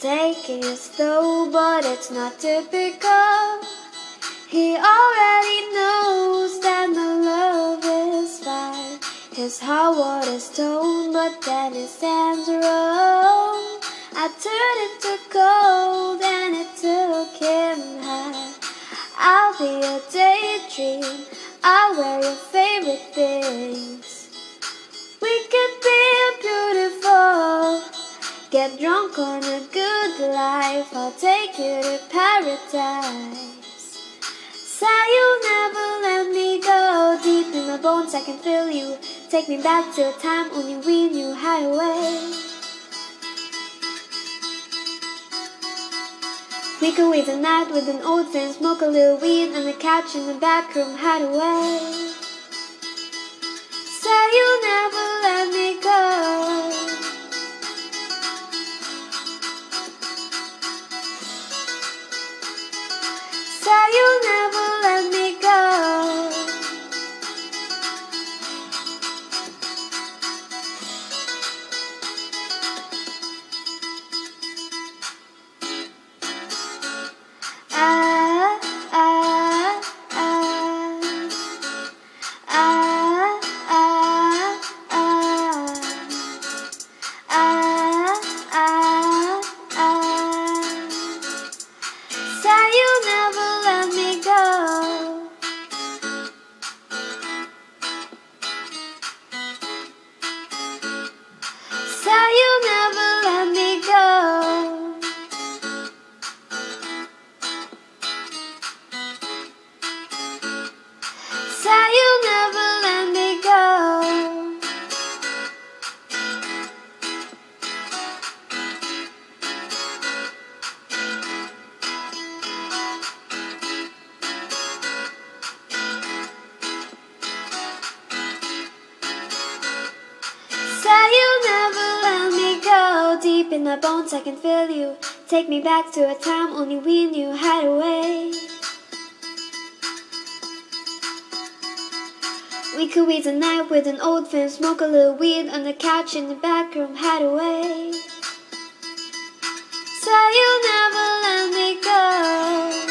taking it slow, but it's not typical. He already knows that my love is fine. His heart was stone, but then his hands rolled. I turned into cold and it took him high. I'll be your daydream, I'll wear your favorite things. We could be beautiful, get drunk on a good life. I'll take you to paradise. Say you'll never let me go. Deep in my bones I can feel you. Take me back to a time only we knew how to wait. We could wait the night with an old friend, smoke a little weed on the couch in the back room, hide away. Say you'll never let me go. Say you'll never let me go. Deep in my bones I can feel you. Take me back to a time only we knew how to wait. We could wait the night with an old friend, smoke a little weed on the couch in the back room, hide away. Say you'll never let me go.